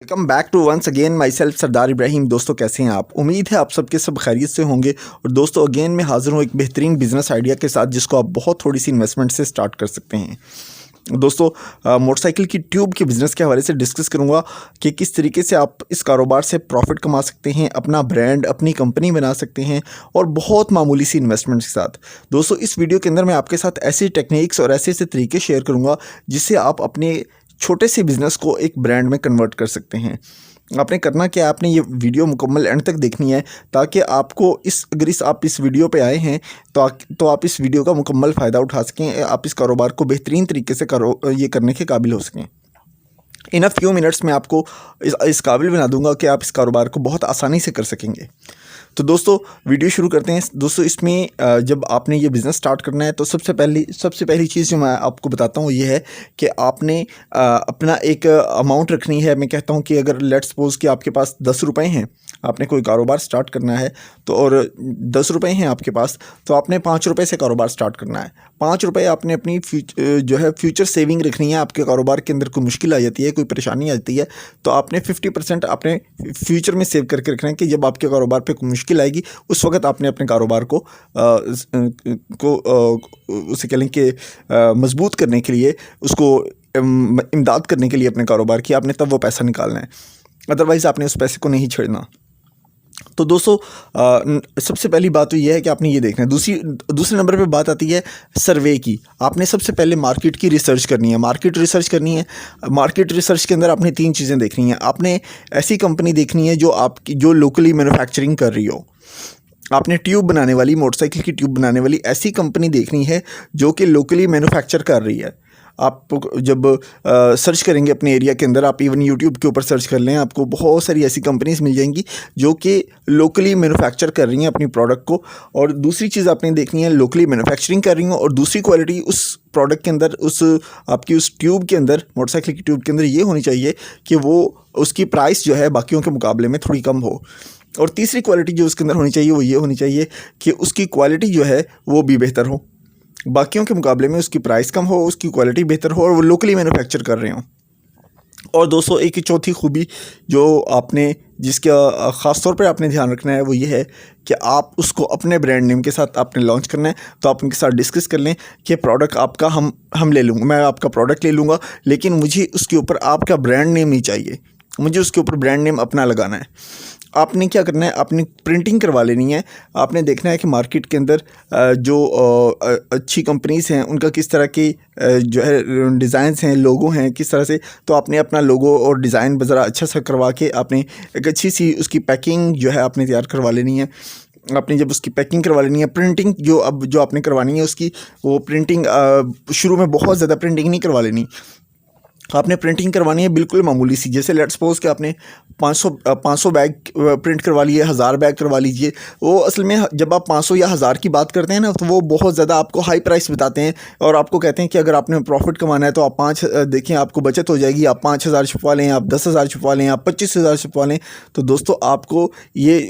Welcome back to once again myself Sardar Ibrahim. दोस्तों कैसे हैं आप? उम्मीद है आप सबके सब खैरियत से होंगे। और दोस्तों अगेन मैं हाज़िर हूँ एक बेहतरीन बिजनेस आइडिया के साथ जिसको आप बहुत थोड़ी सी इन्वेस्टमेंट से स्टार्ट कर सकते हैं। दोस्तों मोटरसाइकिल की ट्यूब के बिज़नेस के हवाले से डिस्कस करूंगा कि किस तरीके से आप इस कारोबार से प्रॉफिट कमा सकते हैं, अपना ब्रांड, अपनी कंपनी बना सकते हैं और बहुत मामूली सी इन्वेस्टमेंट के साथ। दोस्तों इस वीडियो के अंदर मैं आपके साथ ऐसी टेक्निक्स और ऐसे ऐसे तरीके शेयर करूंगा जिससे आप अपने छोटे से बिज़नेस को एक ब्रांड में कन्वर्ट कर सकते हैं। आपने करना क्या है, आपने ये वीडियो मुकम्मल एंड तक देखनी है ताकि आपको आप इस वीडियो पे आए हैं तो आप इस वीडियो का मुकम्मल फ़ायदा उठा सकें, आप इस कारोबार को बेहतरीन तरीके से ये करने के काबिल हो सकें। इन अ फ्यू मिनट्स में आपको इस काबिल बना दूंगा कि आप इस कारोबार को बहुत आसानी से कर सकेंगे। तो दोस्तों वीडियो शुरू करते हैं। दोस्तों इसमें जब आपने ये बिज़नेस स्टार्ट करना है तो सबसे पहली चीज़ जो मैं आपको बताता हूँ ये है कि आपने अपना एक अमाउंट रखनी है। मैं कहता हूँ कि अगर लेट्स सपोज कि आपके पास 10 रुपए हैं, आपने कोई कारोबार स्टार्ट करना है तो और 10 रुपए हैं आपके पास, तो आपने 5 रुपए से कारोबार स्टार्ट करना है। 5 रुपए आपने अपनी फ्यूचर सेविंग रखनी है। आपके कारोबार के अंदर कोई मुश्किल आ जाती है, कोई परेशानी आती है तो आपने 50% अपने फ्यूचर में सेव करके रखना है कि जब आपके कारोबार पे कोई मुश्किल आएगी उस वक्त आपने अपने कारोबार को उसे कह लें कि मजबूत करने के लिए, उसको इमदाद करने के लिए अपने कारोबार की आपने तब वो पैसा निकालना है, अदरवाइज़ आपने उस पैसे को नहीं छेड़ना। तो दोस्तों सबसे पहली बात तो ये है कि आपने ये देखना है। दूसरे नंबर पे बात आती है सर्वे की। आपने सबसे पहले मार्केट की रिसर्च करनी है। मार्केट रिसर्च के अंदर आपने 3 चीज़ें देखनी हैं। आपने ऐसी कंपनी देखनी है जो लोकली मैन्युफैक्चरिंग कर रही हो। आपने मोटरसाइकिल की ट्यूब बनाने वाली ऐसी कंपनी देखनी है जो कि लोकली मैन्युफैक्चर कर रही है। आप जब सर्च करेंगे अपने एरिया के अंदर, आप इवन यूट्यूब के ऊपर सर्च कर लें, आपको बहुत सारी ऐसी कंपनीज मिल जाएंगी जो कि लोकली मैन्युफैक्चर कर रही हैं अपनी प्रोडक्ट को। और दूसरी चीज़ आपने देखनी है, लोकली मैन्युफैक्चरिंग कर रही हूँ और दूसरी क्वालिटी उस प्रोडक्ट के अंदर, आपकी उस ट्यूब के अंदर, मोटरसाइकिल की ट्यूब के अंदर ये होनी चाहिए कि वो उसकी प्राइस जो है बाकियों के मुकाबले में थोड़ी कम हो। और तीसरी क्वालिटी जो उसके अंदर होनी चाहिए वो ये होनी चाहिए कि उसकी क्वालिटी जो है वो भी बेहतर हो, बाकियों के मुकाबले में उसकी प्राइस कम हो, उसकी क्वालिटी बेहतर हो और वो लोकली मैन्युफैक्चर कर रहे हों। और दोस्तों एक चौथी खूबी जो जिसका ख़ास तौर पर आपने ध्यान रखना है वो ये है कि आप उसको अपने ब्रांड नेम के साथ आपने लॉन्च करना है। तो आप उनके साथ डिस्कस कर लें कि प्रोडक्ट आपका हम ले लूँगा, मैं आपका प्रोडक्ट ले लूँगा, लेकिन मुझे उसके ऊपर आपका ब्रांड नेम नहीं चाहिए, मुझे उसके ऊपर ब्रांड नेम अपना लगाना है। आपने क्या करना है, आपने प्रिंटिंग करवा लेनी है। आपने देखना है कि मार्केट के अंदर जो अच्छी कंपनीज़ हैं उनका किस तरह की जो है डिज़ाइंस हैं, लोगो हैं, किस तरह से। तो आपने अपना लोगो और डिज़ाइन ज़रा अच्छा सा करवा के आपने एक अच्छी सी उसकी पैकिंग जो है आपने तैयार करवा लेनी है। आपने जब उसकी पैकिंग करवा लेनी है, प्रिंटिंग जो आपने करवानी है उसकी वो प्रिंटिंग शुरू में बहुत ज़्यादा प्रिंटिंग नहीं करवा लेनी। आपने प्रिंटिंग करवानी है बिल्कुल मामूली सी। जैसे लेट्स सपोज कि आपने 500 बैग प्रिंट करवा लिए, 1000 बैग करवा लीजिए। वो असल में जब आप 500 या 1000 की बात करते हैं ना तो वो बहुत ज़्यादा आपको हाई प्राइस बताते हैं और आपको कहते हैं कि अगर आपने प्रॉफिट कमाना है तो आप देखें आपको बचत हो जाएगी, आप 5000 छुपवा लें, आप 10,000 छुपवा लें, आप 25,000 छुपवा लें। तो दोस्तों आपको ये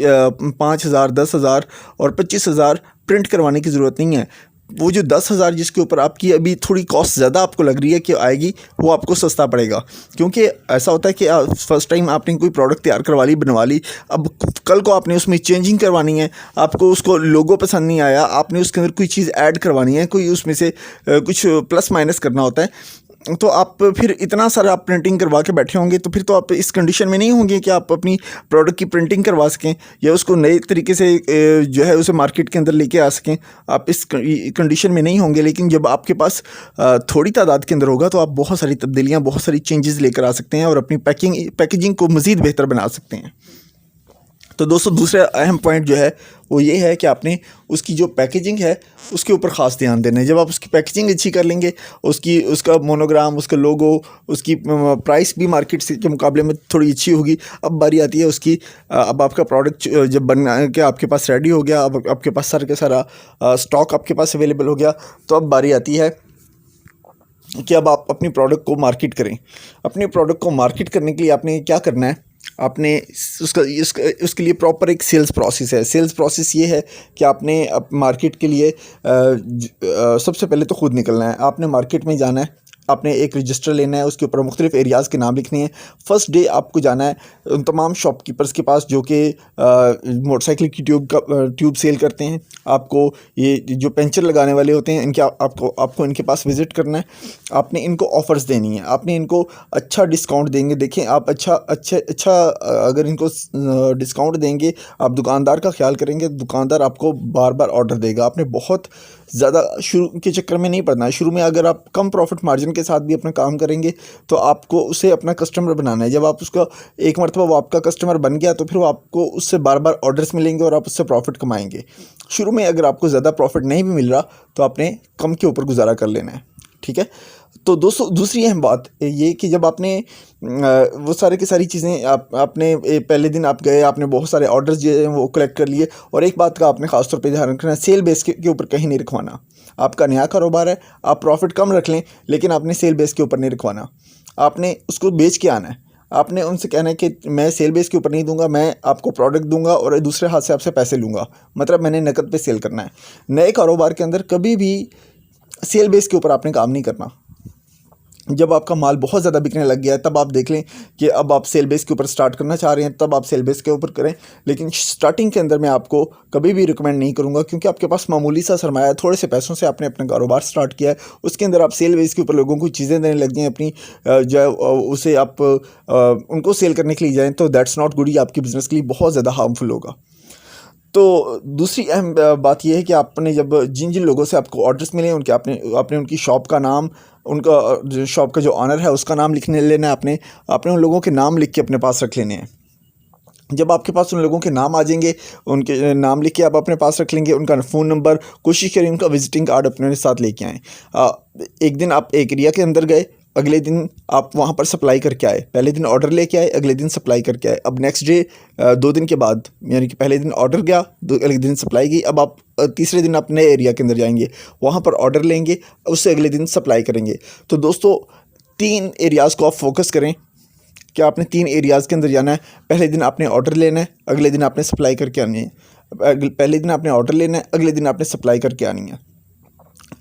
5000, 10,000 और 25,000 प्रिंट करवाने की ज़रूरत नहीं है। वो जो 10,000 जिसके ऊपर आपकी अभी थोड़ी कॉस्ट ज़्यादा आपको लग रही है कि आएगी, वो आपको सस्ता पड़ेगा। क्योंकि ऐसा होता है कि फर्स्ट टाइम आपने कोई प्रोडक्ट तैयार करवा ली, बनवा ली, अब कल को आपने उसमें चेंजिंग करवानी है, आपको उसको लोगो पसंद नहीं आया, आपने उसके अंदर कोई चीज़ ऐड करवानी है, कोई उसमें से कुछ प्लस माइनस करना होता है। तो आप फिर इतना सारा आप प्रिंटिंग करवा के बैठे होंगे तो फिर तो आप इस कंडीशन में नहीं होंगे कि आप अपनी प्रोडक्ट की प्रिंटिंग करवा सकें या उसको नए तरीके से जो है उसे मार्केट के अंदर लेके आ सकें। आप इस कंडीशन में नहीं होंगे। लेकिन जब आपके पास थोड़ी तादाद के अंदर होगा तो आप बहुत सारी तब्दीलियाँ, बहुत सारी चेंजेस लेकर आ सकते हैं और अपनी पैकेजिंग को मज़ीद बेहतर बना सकते हैं। तो दोस्तों दूसरा अहम पॉइंट जो है वो ये है कि आपने उसकी जो पैकेजिंग है उसके ऊपर ख़ास ध्यान देना है। जब आप उसकी पैकेजिंग अच्छी कर लेंगे, उसका मोनोग्राम, उसका लोगो, उसकी प्राइस भी मार्केट से के मुकाबले में थोड़ी अच्छी होगी। अब बारी आती है उसकी, अब आपका प्रोडक्ट जब बन के आपके पास रेडी हो गया, अब आपके पास सारा स्टॉक आपके पास अवेलेबल हो गया, तो अब बारी आती है कि अब आप अपनी प्रोडक्ट को मार्केट करें। अपने प्रोडक्ट को मार्केट करने के लिए आपने क्या करना है, आपने उसके लिए प्रॉपर एक सेल्स प्रोसेस है। सेल्स प्रोसेस ये है कि आपने मार्केट के लिए सबसे पहले तो खुद निकलना है। आपने मार्केट में जाना है, आपने एक रजिस्टर लेना है, उसके ऊपर मुख्तलिफ एरियाज़ के नाम लिखने हैं। फर्स्ट डे आपको जाना है उन तमाम शॉपकीपर्स के पास जो कि मोटरसाइकिल की ट्यूब सेल करते हैं। आपको ये जो पंचर लगाने वाले होते हैं इनके आपको इनके पास विज़िट करना है। आपने इनको ऑफ़र्स देनी है, आपने इनको अच्छा डिस्काउंट देंगे। देखें आप अच्छा अगर इनको डिस्काउंट देंगे, आप दुकानदार का ख्याल करेंगे, दुकानदार आपको बार बार ऑर्डर देगा। आपने बहुत ज़्यादा शुरू के चक्कर में नहीं पड़ना है। शुरू में अगर आप कम प्रॉफिट मार्जिन के साथ भी अपना काम करेंगे तो आपको उसे अपना कस्टमर बनाना है। जब आप उसका एक मरतबा वो आपका कस्टमर बन गया तो फिर वो आपको उससे बार बार ऑर्डर्स मिलेंगे और आप उससे प्रॉफिट कमाएंगे। शुरू में अगर आपको ज़्यादा प्रॉफिट नहीं भी मिल रहा तो आपने कम के ऊपर गुजारा कर लेना है, ठीक है। तो दोस्तों दूसरी अहम बात ये कि जब आपने वो सारे की सारी चीज़ें आपने पहले दिन आप गए, आपने बहुत सारे ऑर्डर्स जो हैं वो कलेक्ट कर लिए। और एक बात का आपने ख़ास तौर पे ध्यान रखना है, सेल बेस के ऊपर कहीं नहीं रखवाना। आपका नया कारोबार है, आप प्रॉफिट कम रख लें लेकिन आपने सेल बेस के ऊपर नहीं रखवाना। आपने उसको बेच के आना है। आपने उनसे कहना है कि मैं सेल बेस के ऊपर नहीं दूंगा, मैं आपको प्रोडक्ट दूंगा और दूसरे हाथ से आपसे पैसे लूँगा, मतलब मैंने नकद पे सेल करना है। नए कारोबार के अंदर कभी भी सेल बेस के ऊपर आपने काम नहीं करना। जब आपका माल बहुत ज़्यादा बिकने लग गया है तब आप देख लें कि अब आप सेल बेस के ऊपर स्टार्ट करना चाह रहे हैं, तब आप सेल बेस के ऊपर करें। लेकिन स्टार्टिंग के अंदर मैं आपको कभी भी रिकमेंड नहीं करूंगा, क्योंकि आपके पास मामूली सा सरमाया है, थोड़े से पैसों से आपने अपना कारोबार स्टार्ट किया है, उसके अंदर आप सेल बेस के ऊपर लोगों को चीज़ें देने लग जाएँ अपनी जो है उसे आप उनको सेल करने के लिए जाएँ तो दैट्स नॉट गुड। ये आपके बिज़नेस के लिए बहुत ज़्यादा हार्मफुल होगा। तो दूसरी अहम बात यह है कि आपने जब जिन जिन लोगों से आपको ऑर्डर्स मिले उनके आपने उनकी शॉप का नाम, उनका जो शॉप का जो ऑनर है उसका नाम लिखने लेना है। आपने उन लोगों के नाम लिख के अपने पास रख लेने हैं। जब आपके पास उन लोगों के नाम आ जाएंगे, उनके नाम लिख के आप अपने पास रख लेंगे, उनका फ़ोन नंबर, कोशिश करें उनका विजिटिंग कार्ड अपने साथ लेके आएँ। एक दिन आप एक एरिया के अंदर गए, अगले दिन आप वहाँ पर सप्लाई करके आए। पहले दिन ऑर्डर लेके आए, अगले दिन सप्लाई करके आए। अब नेक्स्ट डे 2 दिन के बाद, यानी कि पहले दिन ऑर्डर गया, अगले दिन सप्लाई गई। अब आप तीसरे दिन आप नए एरिया के अंदर जाएंगे, वहाँ पर ऑर्डर लेंगे, उससे अगले दिन सप्लाई करेंगे। तो दोस्तों 3 एरियाज़ को आप फोकस करें कि आपने 3 एरियाज़ के अंदर जाना है। पहले दिन आपने ऑर्डर लेना है, अगले दिन आपने सप्लाई करके आनी है। पहले दिन आपने ऑर्डर लेना है, अगले दिन आपने सप्लाई करके आनी है।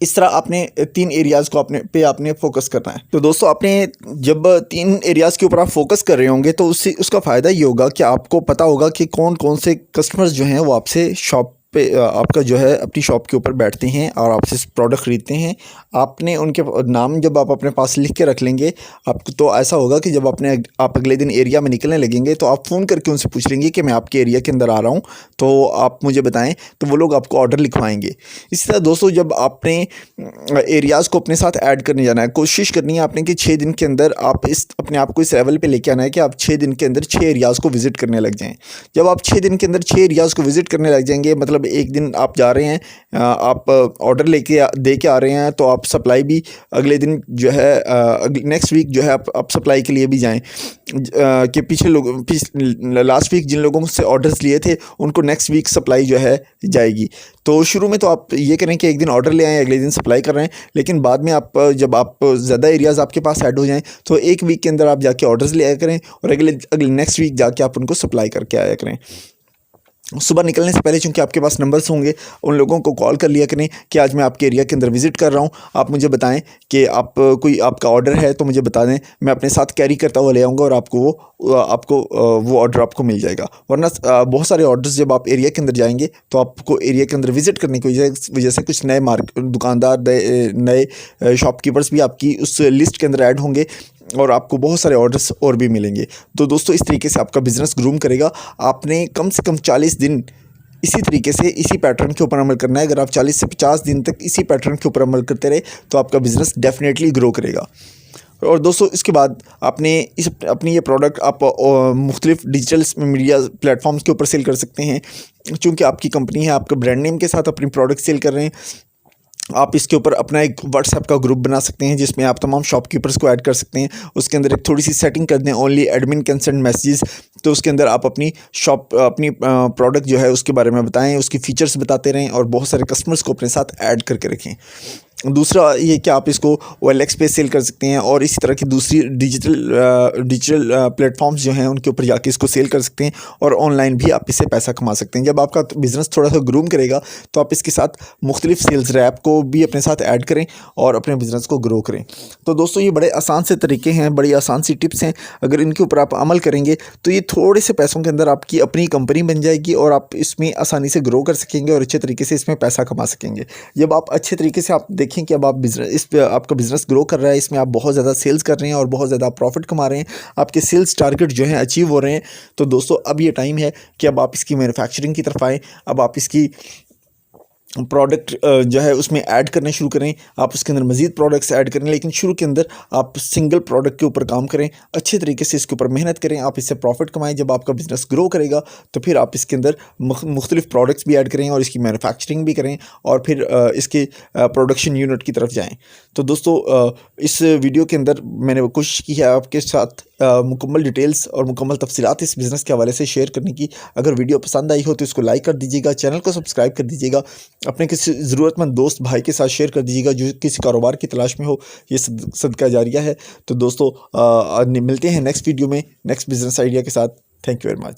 इस तरह आपने 3 एरियाज़ को आपने फोकस करना है। तो दोस्तों आपने जब 3 एरियाज़ के ऊपर आप फोकस कर रहे होंगे तो उसका फ़ायदा ये होगा कि आपको पता होगा कि कौन कौन से कस्टमर्स जो हैं वो आपसे शॉप पे आपका जो है अपनी शॉप के ऊपर बैठते हैं और आपसे प्रोडक्ट ख़रीदते हैं। आपने उनके नाम जब आप अपने पास लिख के रख लेंगे, आपको तो ऐसा होगा कि जब आप अगले दिन एरिया में निकलने लगेंगे तो आप फ़ोन करके उनसे पूछ लेंगे कि मैं आपके एरिया के अंदर आ रहा हूँ, तो आप मुझे बताएं, तो वो लोग आपको ऑर्डर लिखवाएंगे। इसी तरह दोस्तों जब आपने एरियाज़ को अपने साथ ऐड करने जाना है, कोशिश करनी है आपने कि 6 दिन के अंदर आप अपने आप को इस लेवल पे लेके आना है कि आप 6 दिन के अंदर 6 एरियाज़ को विज़िट करने लग जाएं। जब आप 6 दिन के अंदर 6 एरियाज़ को विज़िट करने लग जाएंगे, मतलब एक दिन आप जा रहे हैं, आप ऑर्डर दे के आ रहे हैं, तो आप सप्लाई भी अगले दिन जो है नेक्स्ट वीक जो है आप सप्लाई के लिए भी जाएँ। कि लास्ट वीक जिन लोगों से ऑर्डर्स लिए थे उनको नेक्स्ट वीक सप्लाई जो है जाएगी। तो शुरू में तो आप ये करें कि एक दिन ऑर्डर ले आएँ, अगले दिन सप्लाई कर रहे हैं, लेकिन बाद में जब आप ज़्यादा एरियाज़ आपके पास ऐड हो जाएँ तो एक वीक के अंदर आप जाके ऑर्डर्स ले आया करें और अगले नेक्स्ट वीक जाके आप उनको सप्लाई करके आया करें। सुबह निकलने से पहले चूँकि आपके पास नंबर्स होंगे, उन लोगों को कॉल कर लिया करें कि आज मैं आपके एरिया के अंदर विज़िट कर रहा हूँ, आप मुझे बताएं कि कोई आपका ऑर्डर है तो मुझे बता दें, मैं अपने साथ कैरी करता हुआ ले आऊँगा और आपको वो ऑर्डर आपको मिल जाएगा। वरना बहुत सारे ऑर्डर्स जब आप एरिया के अंदर जाएंगे तो आपको एरिया के अंदर विज़िट करने की वजह से कुछ नए दुकानदार, नए शॉपकीपर्स भी आपकी उस लिस्ट के अंदर ऐड होंगे और आपको बहुत सारे ऑर्डर्स और भी मिलेंगे। तो दोस्तों इस तरीके से आपका बिज़नेस ग्रूम करेगा। आपने कम से कम 40 दिन इसी तरीके से इसी पैटर्न के ऊपर अमल करना है। अगर आप 40 से 50 दिन तक इसी पैटर्न के ऊपर अमल करते रहे तो आपका बिज़नेस डेफिनेटली ग्रो करेगा। और दोस्तों इसके बाद आपने अपनी ये प्रोडक्ट आप मुख्तलिफ डिजिटल मीडिया प्लेटफॉर्म्स के ऊपर सेल कर सकते हैं। चूँकि आपकी कंपनी है, आपका ब्रांड नेम के साथ अपनी प्रोडक्ट सेल कर रहे हैं, आप इसके ऊपर अपना एक व्हाट्सएप का ग्रुप बना सकते हैं जिसमें आप तमाम शॉपकीपर्स को ऐड कर सकते हैं। उसके अंदर एक थोड़ी सी सेटिंग कर दें, only admin can send messages. तो उसके अंदर आप अपनी प्रोडक्ट जो है उसके बारे में बताएं, उसकी फ़ीचर्स बताते रहें और बहुत सारे कस्टमर्स को अपने साथ ऐड करके रखें। दूसरा ये कि आप इसको OLX पे सेल कर सकते हैं और इसी तरह की दूसरी डिजिटल प्लेटफॉर्म्स जो हैं उनके ऊपर जाके इसको सेल कर सकते हैं और ऑनलाइन भी आप इससे पैसा कमा सकते हैं। जब आपका बिज़नेस थोड़ा सा ग्रूम करेगा तो आप इसके साथ मुख्तलिफ सेल्स रैप को भी अपने साथ ऐड करें और अपने बिज़नेस को ग्रो करें। तो दोस्तों ये बड़े आसान से तरीके हैं, बड़ी आसान सी टिप्स हैं। अगर इनके ऊपर आप अमल करेंगे तो ये थोड़े से पैसों के अंदर आपकी अपनी कंपनी बन जाएगी और आप इसमें आसानी से ग्रो कर सकेंगे और अच्छे तरीके से इसमें पैसा कमा सकेंगे। जब आप अच्छे तरीके से आप देखें कि अब आप बिजनेस इस पे आपका बिजनेस ग्रो कर रहा है, इसमें आप बहुत ज़्यादा सेल्स कर रहे हैं और बहुत ज़्यादा प्रॉफिट कमा रहे हैं, आपके सेल्स टारगेट जो हैं अचीव हो रहे हैं, तो दोस्तों अब ये टाइम है कि अब आप इसकी मैन्युफैक्चरिंग की तरफ आएँ। अब आप इसकी प्रोडक्ट जो है उसमें ऐड करने शुरू करें, आप उसके अंदर मज़ीद प्रोडक्ट्स ऐड करें, लेकिन शुरू के अंदर आप सिंगल प्रोडक्ट के ऊपर काम करें, अच्छे तरीके से इसके ऊपर मेहनत करें, आप इससे प्रॉफिट कमाएं। जब आपका बिज़नेस ग्रो करेगा तो फिर आप इसके अंदर मुख्तलिफ प्रोडक्ट्स भी ऐड करें और इसकी मैन्युफैक्चरिंग भी करें और फिर इसके प्रोडक्शन यूनिट की तरफ जाएँ। तो दोस्तों इस वीडियो के अंदर मैंने कोशिश की है आपके साथ मुकम्मल डिटेल्स और मुकम्मल तफसीलात इस बिज़नेस के हवाले से शेयर करने की। अगर वीडियो पसंद आई हो तो इसको लाइक कर दीजिएगा, चैनल को सब्सक्राइब कर दीजिएगा, अपने किसी ज़रूरतमंद दोस्त भाई के साथ शेयर कर दीजिएगा जो किसी कारोबार की तलाश में हो। ये सदका जारिया है। तो दोस्तों मिलते हैं नेक्स्ट वीडियो में नेक्स्ट बिज़नेस आइडिया के साथ। Thank you very much.